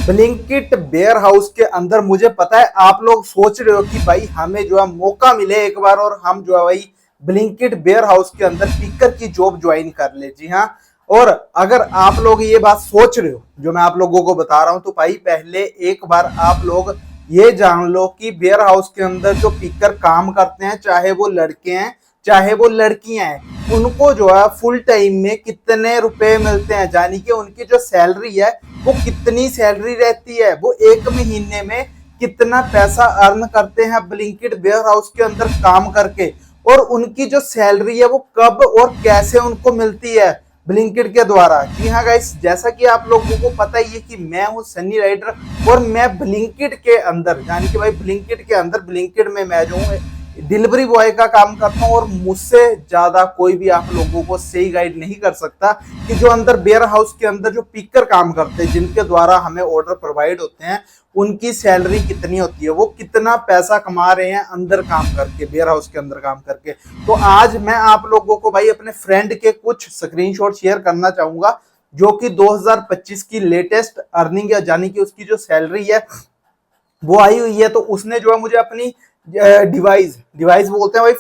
Blinkit ware house के अंदर मुझे पता है आप लोग सोच रहे हो कि भाई हमें जो है मौका मिले एक बार और हम जो है भाई ब्लिंकिट वेयर हाउस के अंदर पिकर की जॉब ज्वाइन कर ले। जी हाँ, और अगर आप लोग ये बात सोच रहे हो जो मैं आप लोगों को बता रहा हूं, तो भाई पहले एक बार आप लोग ये जान लो कि वेयर हाउस के अंदर जो पिकर काम करते हैं, चाहे वो लड़के हैं चाहे वो लड़कियां हैं, उनको जो है फुल टाइम में कितने रुपए मिलते हैं, यानी कि उनकी जो सैलरी है वो कितनी सैलरी रहती है, वो एक महीने में कितना पैसा अर्न करते हैं ब्लिंकिट वेयर हाउस के अंदर काम करके, और उनकी जो सैलरी है वो कब और कैसे उनको मिलती है ब्लिंकिट के द्वारा। जी हाँ गाइस, जैसा कि आप लोगों को पता ही है कि मैं हूँ सनी राइडर और मैं ब्लिंकिट के अंदर, यानी कि भाई ब्लिंकिट के अंदर ब्लिंकिट में मैं जो हूँ डिलीवरी बॉय का काम करता हूँ, और मुझसे ज्यादा कोई भी आप लोगों को सही गाइड नहीं कर सकता कि जो अंदर वेयर हाउस के अंदर जो पिकर काम करते हैं, जिनके द्वारा हमें ऑर्डर प्रोवाइड होते हैं, उनकी सैलरी कितनी होती है, वो कितना पैसा कमा रहे हैं अंदर काम करके, वेयर हाउस के अंदर काम करके। तो आज मैं आप लोगों को भाई अपने फ्रेंड के कुछ स्क्रीनशॉट शेयर करना चाहूंगा, जो कि 2025 की लेटेस्ट अर्निंग है, यानी कि उसकी जो सैलरी है वो आई हुई है। तो उसने जो है मुझे अपनी डिवाइस डिवाइस बोलते हैं भाई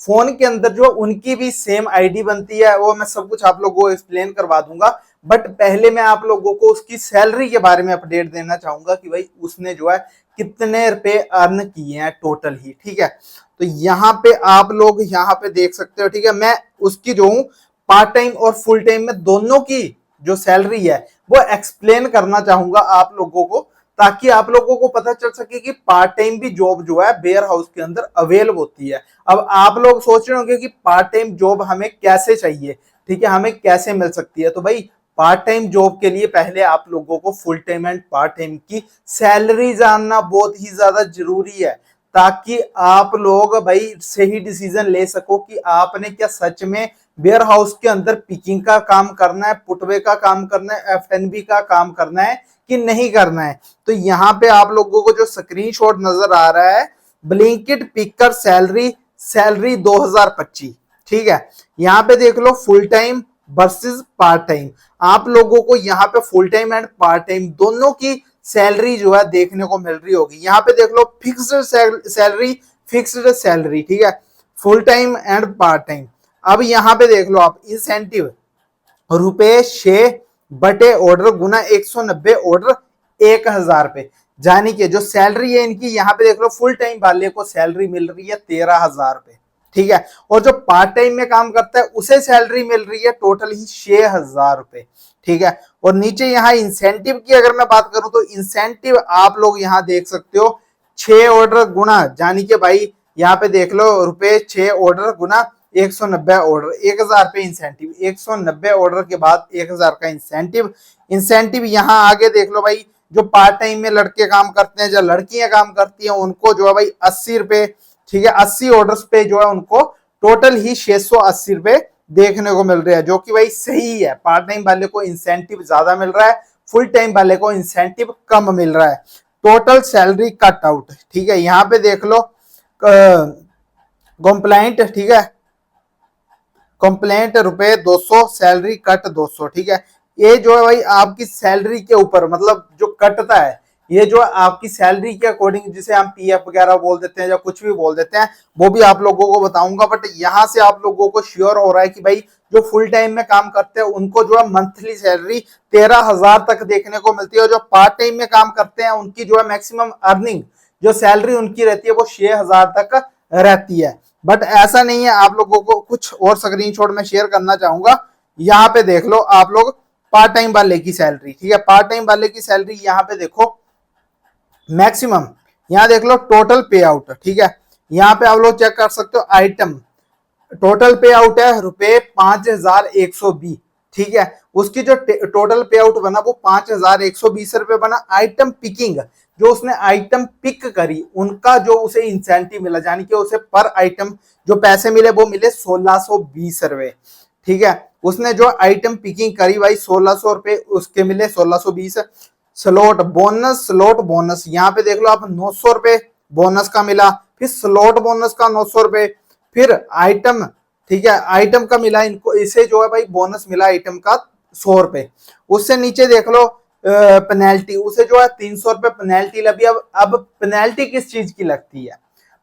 फोन के अंदर जो उनकी भी सेम आईडी बनती है, वो मैं सब कुछ आप लोगों को एक्सप्लेन करवा दूंगा। बट पहले मैं आप लोगों को उसकी सैलरी के बारे में अपडेट देना चाहूंगा कि भाई उसने जो है कितने रुपए अर्न किए हैं टोटल ही। ठीक है, तो यहाँ पे आप लोग यहाँ पे देख सकते हो। ठीक है, मैं उसकी जो हूँ पार्ट टाइम और फुल टाइम में दोनों की जो सैलरी है वो एक्सप्लेन करना चाहूंगा आप लोगों को, ताकि आप लोगों को पता चल सके कि पार्ट टाइम भी जॉब जो है वेयर हाउस के अंदर अवेलेबल होती है। अब आप लोग सोच रहे होंगे कि पार्ट टाइम जॉब हमें कैसे चाहिए, ठीक है, हमें कैसे मिल सकती है। तो भाई पार्ट टाइम जॉब के लिए पहले आप लोगों को full time and part time की सैलरी जानना बहुत ही ज्यादा जरूरी है, ताकि आप लोग भाई सही डिसीजन ले सको कि आपने क्या सच में वेयर हाउस के अंदर पिकिंग का काम करना है, पुटवे का काम करना है, एफएनबी का काम करना है कि नहीं करना है। तो यहाँ पे आप लोगों को जो स्क्रीनशॉट नजर आ रहा है, ब्लिंकिट पिकर सैलरी 2025, ठीक है, यहाँ पे देख लो full time versus part time. आप लोगों को यहाँ पे full time and part time दोनों की सैलरी जो है देखने को मिल रही होगी। यहाँ पे देख लो फिक्स्ड सैलरी, ठीक है, full time and part time. अब यहाँ पे देख लो आप इंसेंटिव रुपए 6 बटे ऑर्डर गुना 190 ऑर्डर 1000 पे, यानी कि जो सैलरी है इनकी, यहाँ पे देख लो फुल टाइम वाले को सैलरी मिल रही है 13,000 पे, ठीक है, और जो पार्ट टाइम में काम करता है उसे सैलरी मिल रही है टोटल ही 6,000 रुपए, ठीक है। और नीचे यहाँ इंसेंटिव की अगर मैं बात करूं तो इंसेंटिव आप लोग यहाँ देख सकते हो 6 ऑर्डर गुना, यानी कि भाई यहाँ पे देख लो रुपए 6 ऑर्डर गुना 190 ऑर्डर 1000 पे इंसेंटिव, 190 ऑर्डर के बाद 1000 का इंसेंटिव यहाँ आगे देख लो भाई। जो पार्ट टाइम में लड़के काम करते हैं, जो लड़कियां काम करती हैं, उनको जो है भाई 80 रुपए, ठीक है, 80 ऑर्डर्स पे जो है उनको टोटल ही 680 रुपए देखने को मिल रहे हैं, जो कि भाई सही है। पार्ट टाइम वाले को इंसेंटिव ज्यादा मिल रहा है, फुल टाइम वाले को इंसेंटिव कम मिल रहा है। टोटल सैलरी कट आउट, ठीक है, यहाँ पे देख लो कंप्लाइंट, ठीक है, कंप्लेंट रुपए 200, सैलरी कट 200, ठीक है। ये जो है भाई आपकी सैलरी के ऊपर, मतलब जो कटता है ये जो आपकी सैलरी के अकॉर्डिंग, जिसे हम पीएफ वगैरह बोल देते हैं या कुछ भी बोल देते हैं, वो भी आप लोगों को बताऊंगा। बट यहाँ से आप लोगों को श्योर हो रहा है कि भाई जो फुल टाइम में काम करते हैं उनको जो है मंथली सैलरी 13,000 तक देखने को मिलती है, और जो पार्ट टाइम में काम करते हैं उनकी जो है मैक्सिमम अर्निंग जो सैलरी उनकी रहती है वो 6,000 तक रहती है। बट ऐसा नहीं है, आप लोगों को कुछ और स्क्रीनशॉट में शेयर करना चाहूंगा। यहाँ पे देख लो आप लोग पार्ट टाइम वाले की सैलरी, ठीक है, पार्ट टाइम वाले की सैलरी यहाँ पे देखो मैक्सिमम, यहाँ देख लो टोटल पे आउट, ठीक है, यहाँ पे आप लोग चेक कर सकते हो आइटम टोटल पे आउट है रुपए 5,120, ठीक है, उसकी जो टोटल पे आउट बना वो 5,120 रुपए बना। आइटम पिकिंग, जो उसने आइटम पिक करी उनका जो उसे इंसेंटिव मिला, यानी कि उसे पर आइटम जो पैसे मिले वो मिले 1,620 रुपए, ठीक है, उसने जो आइटम पिकिंग करी भाई 1,600 रुपए उसके मिले 1,620। स्लॉट बोनस यहाँ पे देख लो आप 900 रुपए बोनस का मिला, फिर स्लॉट बोनस का 900 रुपए, फिर आइटम, ठीक है, आइटम का मिला इनको, इसे जो है भाई बोनस मिला आइटम का 100 रुपए। उससे नीचे देख लो पेनल्टी, उसे जो है 300 रुपए पेनल्टी लगी। अब पेनल्टी किस चीज की लगती है?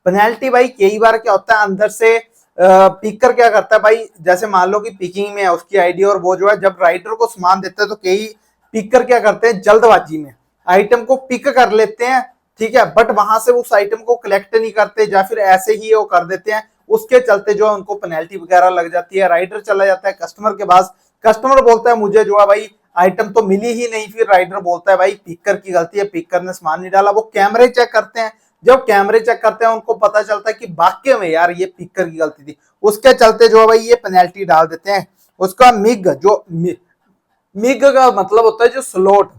पेनल्टी भाई कई बार क्या होता है अंदर से पिकर क्या करता है भाई, जैसे मान लो कि पिकिंग में है उसकी आईडी और वो जो है जब राइडर को सामान देते हैं तो कई पिकर क्या करते हैं जल्दबाजी में आइटम को पिक कर लेते हैं, ठीक है, बट वहां से उस आइटम को कलेक्ट नहीं करते या फिर ऐसे ही वो कर देते हैं, उसके चलते जो है उनको पेनल्टी वगैरह लग जाती है। राइडर चला जाता है कस्टमर के पास, कस्टमर बोलता है मुझे जो है भाई आइटम तो मिली ही नहीं, फिर राइडर बोलता है भाई पिकर की गलती है, पिकर ने सामान नहीं डाला। वो कैमरे चेक करते हैं, जब कैमरे चेक करते हैं उनको पता चलता है कि वाकई में यार ये पिकर की गलती थी, उसके चलते जो है भाई ये पेनल्टी डाल देते हैं। उसका मिग, जो मिग का मतलब होता है जो स्लॉट,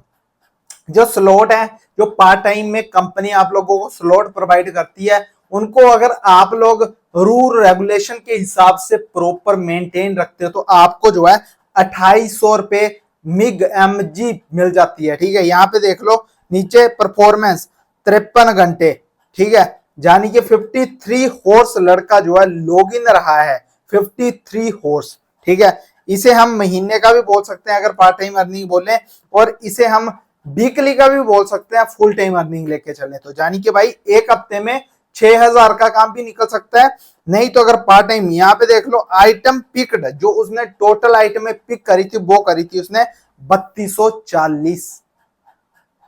जो स्लॉट है, जो पार्ट टाइम में कंपनी आप लोगों को स्लॉट प्रोवाइड करती है, उनको अगर आप लोग रूल रेगुलेशन के हिसाब से प्रॉपर मेंटेन रखते हो तो आपको जो है 2800 रुपए मिग MG मिल जाती है, ठीक है। यहाँ पे देख लो नीचे परफॉर्मेंस 53 घंटे, ठीक है, यानी कि 53 हॉर्स लड़का जो है लॉग इन रहा है, 53 हॉर्स, ठीक है। इसे हम महीने का भी बोल सकते हैं अगर पार्ट टाइम अर्निंग बोले, और इसे हम वीकली का भी बोल सकते हैं फुल टाइम अर्निंग लेके चले तो, यानी कि भाई एक हफ्ते में 6000 का काम भी निकल सकता है। नहीं तो अगर पार्ट टाइम, यहाँ पे देख लो आइटम पिक्ड, जो उसने टोटल आइटम में पिक करी थी वो करी थी उसने 3240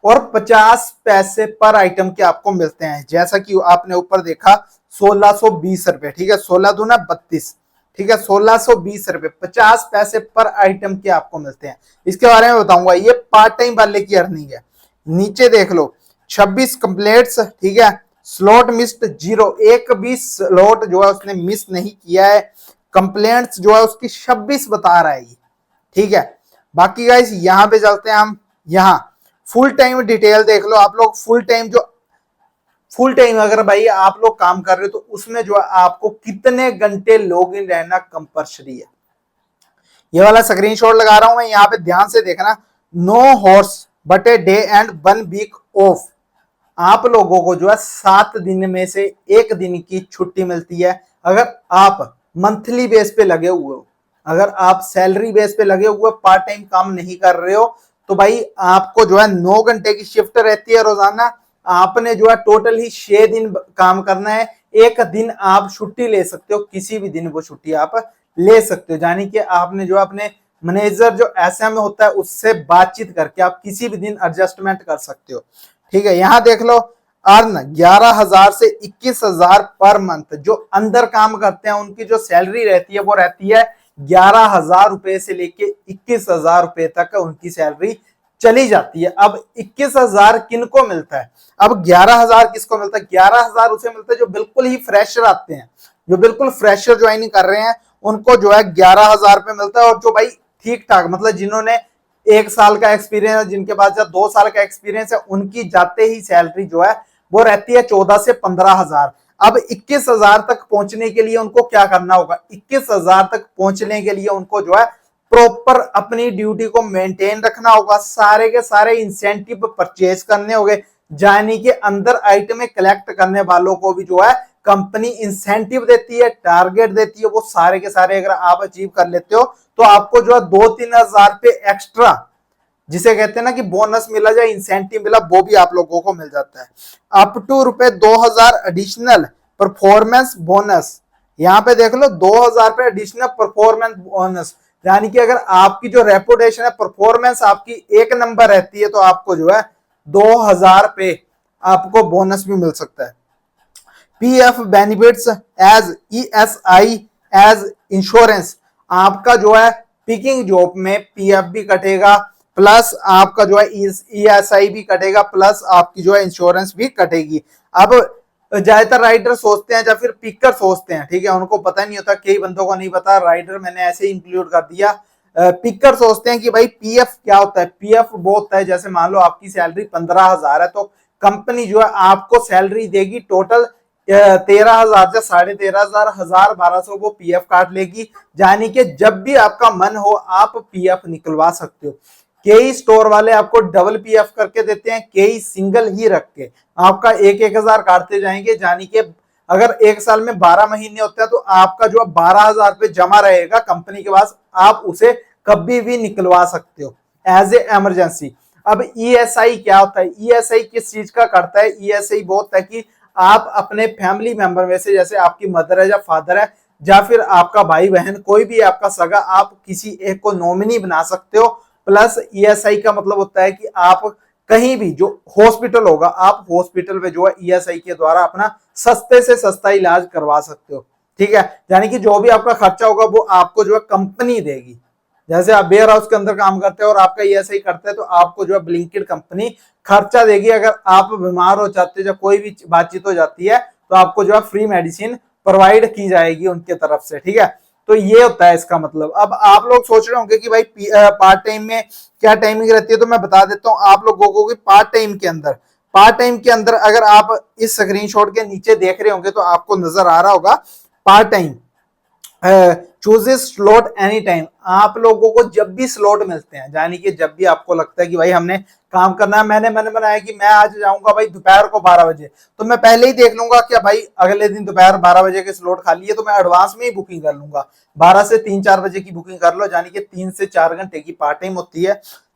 और 50 पैसे पर आइटम के आपको मिलते हैं, जैसा कि आपने ऊपर देखा 1620 रुपए, ठीक है, 16 दूना 32, ठीक है, 1620 रुपए 50 पैसे पर आइटम के आपको मिलते हैं। इसके बारे में बताऊंगा, ये पार्ट टाइम वाले की अर्निंग है। नीचे देख लो 26 कंप्लेंट्स, ठीक है, स्लॉट मिस्ड 0, एक भी स्लॉट जो है उसने मिस नहीं किया है। कंप्लेंट्स जो है उसकी 26 बता रहा है, ठीक है। बाकी गाइस यहाँ पे चलते हैं हम, यहाँ फुल टाइम डिटेल देख लो आप लोग। फुल टाइम, जो फुल टाइम अगर भाई आप लोग काम कर रहे हो तो उसमें जो है आपको कितने घंटे लॉग इन रहना कंपल्सरी है, ये वाला स्क्रीनशॉट लगा रहा हूं मैं, यहाँ पे ध्यान से देखना। 9 hours but a day and 1 week off, आप लोगों को जो है 7 दिन में से 1 दिन की छुट्टी मिलती है अगर आप मंथली बेस पे लगे हुए हो। अगर आप सैलरी बेस पे लगे हुए पार्ट टाइम काम नहीं कर रहे हो तो भाई आपको जो है 9 घंटे की शिफ्ट रहती है रोजाना, आपने जो है टोटल ही 6 दिन काम करना है। एक दिन आप छुट्टी ले सकते हो, किसी भी दिन वो छुट्टी आप ले सकते हो, यानी कि आपने जो अपने मैनेजर जो SM होता है उससे बातचीत करके आप किसी भी दिन एडजस्टमेंट कर सकते हो, ठीक है। यहां देख लो अर्न 11,000 से 21,000 पर मंथ, जो अंदर काम करते हैं उनकी जो सैलरी रहती है वो रहती है 11,000 रुपए से लेके 21,000 रुपए तक उनकी सैलरी चली जाती है। अब 21,000 किनको मिलता है, अब 11,000 किसको मिलता है? 11,000 उसे मिलता है जो बिल्कुल ही फ्रेशर आते हैं, जो बिल्कुल फ्रेशर ज्वाइनिंग कर रहे हैं उनको जो है 11,000 रुपए मिलता है। और जो भाई ठीक ठाक, मतलब जिन्होंने 1 साल का एक्सपीरियंस है, जिनके पास 2 साल का एक्सपीरियंस है, उनकी जाते ही सैलरी जो है वो रहती है 14 से 15,000। अब 21,000 तक पहुंचने के लिए उनको क्या करना होगा? 21,000 तक पहुंचने के लिए उनको जो है प्रॉपर अपनी ड्यूटी को मेंटेन रखना होगा, सारे के सारे इंसेंटिव परचेज करने होंगे, यानी कि अंदर आइटमें कलेक्ट करने वालों को भी जो है कंपनी इंसेंटिव देती है, टारगेट देती है, वो सारे के सारे अगर आप अचीव कर लेते हो तो आपको जो है 2-3 हजार पे एक्स्ट्रा, जिसे कहते हैं ना कि बोनस मिला या इंसेंटिव मिला, वो भी आप लोगों को मिल जाता है। अप टू रुपए 2,000 एडिशनल परफॉर्मेंस बोनस, यहाँ पे देख लो 2,000 रुपए एडिशनल परफॉर्मेंस बोनस, यानी कि अगर आपकी जो रेपुटेशन है, परफॉर्मेंस आपकी 1 नंबर रहती है तो आपको जो है 2,000 रुपए आपको बोनस भी मिल सकता है। PF benefits as ESI as insurance, आपका जो है पिकिंग जॉब में PF भी कटेगा, प्लस आपका जो है ESI भी कटेगा, प्लस आपकी जो है इंश्योरेंस भी कटेगी। अब ज्यादातर राइडर सोचते हैं या फिर पिकर सोचते हैं, ठीक है, उनको पता नहीं होता, कई बंदों को नहीं पता, राइडर मैंने ऐसे ही इंक्लूड कर दिया। पिकर सोचते हैं कि भाई PF क्या होता है। PF वो होता है, जैसे मान लो आपकी सैलरी 15,000 है तो कंपनी जो है आपको सैलरी देगी टोटल 13,000 से 13,500, 1,200 वो PF काट लेगी, यानी कि जब भी आपका मन हो आप PF निकलवा सकते हो। कई स्टोर वाले आपको डबल PF करके देते हैं, कई सिंगल ही रख के आपका 1,000 काटते जाएंगे, यानी कि अगर 1 साल में 12 महीने होते हैं तो आपका जो 12,000 रुपए जमा रहेगा कंपनी के पास, आप उसे कभी भी निकलवा सकते हो एज ए इमरजेंसी। अब ईएसआई क्या होता है, ईएसआई किस चीज का करता है, ईएसआई वो होता है कि आप अपने फैमिली मेंबर में से, जैसे आपकी मदर है या फादर है या फिर आपका भाई बहन कोई भी आपका सगा, आप किसी एक को नॉमिनी बना सकते हो। प्लस ईएसआई का मतलब होता है कि आप कहीं भी जो हॉस्पिटल होगा, आप हॉस्पिटल में जो है ईएसआई के द्वारा अपना सस्ते से सस्ता इलाज करवा सकते हो। ठीक है, यानी कि जो भी आपका खर्चा होगा वो आपको जो है कंपनी देगी। जैसे आप वेयर हाउस के अंदर काम करते हैं और आपका ईएसआई करते हैं तो आपको जो है ब्लिंकिट कंपनी खर्चा देगी। अगर आप बीमार हो जाते हैं, जब कोई भी बातचीत हो जाती है तो आपको जो है फ्री मेडिसिन प्रोवाइड की जाएगी उनके तरफ से। ठीक है, तो ये होता है इसका मतलब। अब आप लोग सोच रहे होंगे कि भाई पार्ट टाइम में क्या टाइमिंग रहती है, तो मैं बता देता हूँ आप लोगों को कि पार्ट टाइम के अंदर अगर आप इस स्क्रीनशॉट के नीचे देख रहे होंगे तो आपको नजर आ रहा होगा part time chooses slot any time. आप लोगों को जब भी स्लॉट मिलते हैं, यानी कि जब भी आपको लगता है कि भाई हमने काम करना है, मैंने बनाया कि मैं आज जाऊंगा भाई दोपहर को 12 बजे, तो मैं पहले ही देख लूंगा कि भाई अगले दिन दोपहर 12 बजे के स्लॉट खाली है, तो मैं एडवांस में ही बुकिंग कर लूंगा। 12 से 3-4 बजे की बुकिंग कर लो, यानी कि 3 से 4 घंटे की पार्ट टाइम होती है,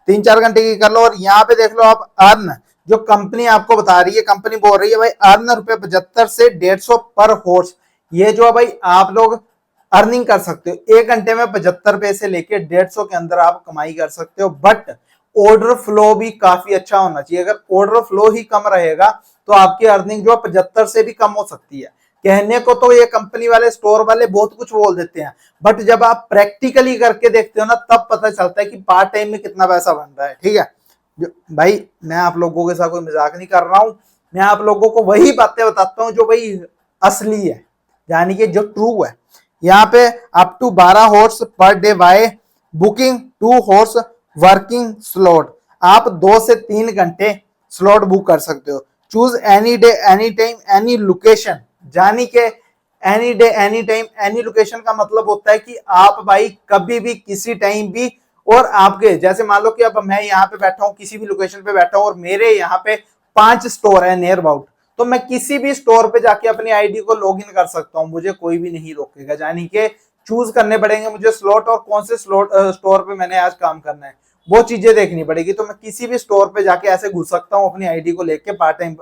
3-4 घंटे की कर लो। और यहाँ पे देख लो आप अर्न, जो कंपनी आपको बता रही है, कंपनी बोल रही है भाई अर्न ₹75 से 150 पर हॉर्स। ये जो है भाई आप लोग अर्निंग कर सकते हो, 1 घंटे में 75 से लेके 150 के अंदर आप कमाई कर सकते हो। बट ऑर्डर फ्लो भी काफी अच्छा होना चाहिए। अगर ऑर्डर फ्लो ही कम रहेगा तो आपकी अर्निंग जो 75 से भी कम हो सकती है। कहने को तो ये कंपनी वाले, स्टोर वाले बहुत कुछ बोल देते हैं, बट जब आप प्रैक्टिकली करके देखते हो ना तब पता चलता है कि पार्ट टाइम में कितना पैसा बन रहा है। ठीक है भाई, मैं आप लोगों के साथ कोई मजाक नहीं कर रहा हूं, मैं आप लोगों को वही बातें बताता हूं जो भाई असली है, यानी कि जो ट्रू है। यहाँ पे up to 12 hours per day by booking 2 hours working slot, आप 2 से 3 घंटे स्लॉट बुक कर सकते हो। Choose any day any time any location, यानी कि any day any time any location का मतलब होता है कि आप भाई कभी भी किसी टाइम भी, और आपके जैसे मान लो कि अब मैं यहाँ पे बैठा हूँ, किसी भी लोकेशन पे बैठा हूँ और मेरे यहाँ पे 5 स्टोर है नियर अबाउट, तो मैं किसी भी स्टोर पे जाके अपनी आईडी को लॉग इन कर सकता हूँ, मुझे कोई भी नहीं रोकेगा। यानी कि चूज करने पड़ेंगे मुझे स्लॉट, और कौन से स्टोर पे मैंने आज काम करना है वो चीजें देखनी पड़ेगी। तो मैं किसी भी स्टोर पे जाके ऐसे घुस सकता हूँ अपनी आईडी को लेके, पार्ट टाइम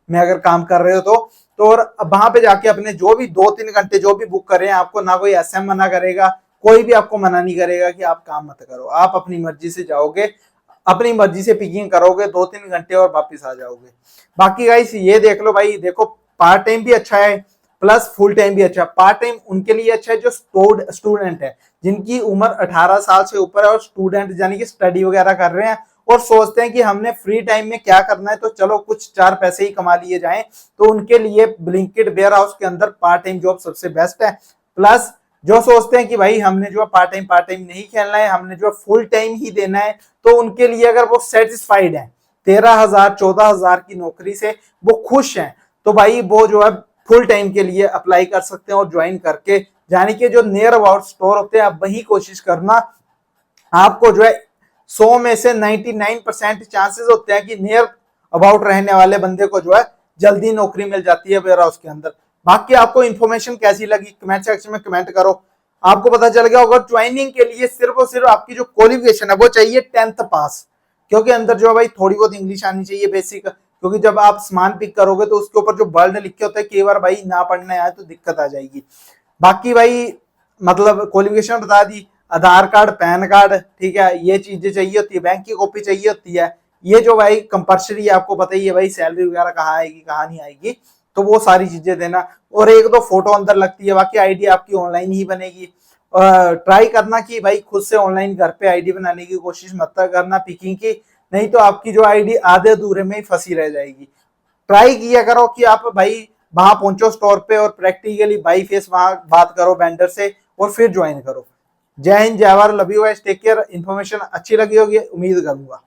में अगर काम कर रहे हो तो और वहां पे जाके अपने जो भी 2-3 घंटे जो भी बुक कर रहे हैं, आपको ना कोई एसएम मना करेगा, कोई भी आपको मना नहीं करेगा कि आप काम मत करो। आप अपनी मर्जी से जाओगे, अपनी मर्जी से पिकिंग करोगे 2-3 घंटे और वापिस आ जाओगे। बाकी गाइस ये देख लो भाई, देखो पार्ट टाइम भी अच्छा है प्लस फुल टाइम भी अच्छा है। पार्ट टाइम उनके लिए अच्छा है जो स्टूडेंट है, जिनकी उम्र 18 साल से ऊपर है और स्टूडेंट यानी कि स्टडी वगैरह कर रहे हैं और सोचते हैं कि हमने फ्री टाइम में क्या करना है, तो चलो कुछ 4 पैसे ही कमा लिए जाएं, तो उनके लिए ब्लिंकिट वेयर हाउस के अंदर पार्ट टाइम जॉब सबसे बेस्ट है। प्लस जो सोचते हैं कि भाई हमने जो पार्ट टाइम नहीं खेलना है, हमने जो फुल टाइम ही देना है, तो उनके लिए अगर वो सेटिस्फाइड है 13,000-14,000 की नौकरी से, वो खुश हैं, तो भाई वो जो है फुल टाइम के लिए अप्लाई कर सकते हैं और ज्वाइन करके, यानी कि जो नियर अबाउट स्टोर होते हैं आप वही कोशिश करना। आपको जो है 100 में से 99% चांसेस होते हैं कि नियर अबाउट रहने वाले बंदे को जो है जल्दी नौकरी मिल जाती है वेयर हाउस के अंदर। बाकी आपको इन्फॉर्मेशन कैसी लगी कमेंट सेक्शन में कमेंट करो। आपको पता चल गया होगा ज्वाइनिंग के लिए सिर्फ और सिर्फ आपकी जो क्वालिफिकेशन है वो चाहिए 10th पास, क्योंकि अंदर जो है भाई थोड़ी बहुत इंग्लिश आनी चाहिए बेसिक, क्योंकि जब आप सामान पिक करोगे तो उसके ऊपर जो वर्ड लिखे होते हैं कई बार भाई ना पढ़ने आए तो दिक्कत आ जाएगी। बाकी भाई मतलब क्वालिफिकेशन बता दी, आधार कार्ड, पैन कार्ड, ठीक है, ये चीजें चाहिए होती है, बैंक की कॉपी चाहिए होती है, ये जो भाई कंपल्सरी आपको पता ही है भाई, सैलरी वगैरह कहाँ आएगी कहाँ नहीं आएगी, तो वो सारी चीजें देना। और 1-2 फोटो अंदर लगती है, बाकी आईडी आपकी ऑनलाइन ही बनेगी। ट्राई करना कि भाई खुद से ऑनलाइन घर पे आईडी बनाने की कोशिश मत करना पिकिंग की, नहीं तो आपकी जो आईडी आधे अधूरे में ही फंसी रह जाएगी। ट्राई किया करो कि आप भाई वहां पहुंचो स्टोर पे और प्रैक्टिकली बाई फेस वहां बात करो वेंडर से और फिर ज्वाइन करो। जय हिंद, जय Bharat, love you guys, take care. Information अच्छी लगी होगी उम्मीद करूंगा।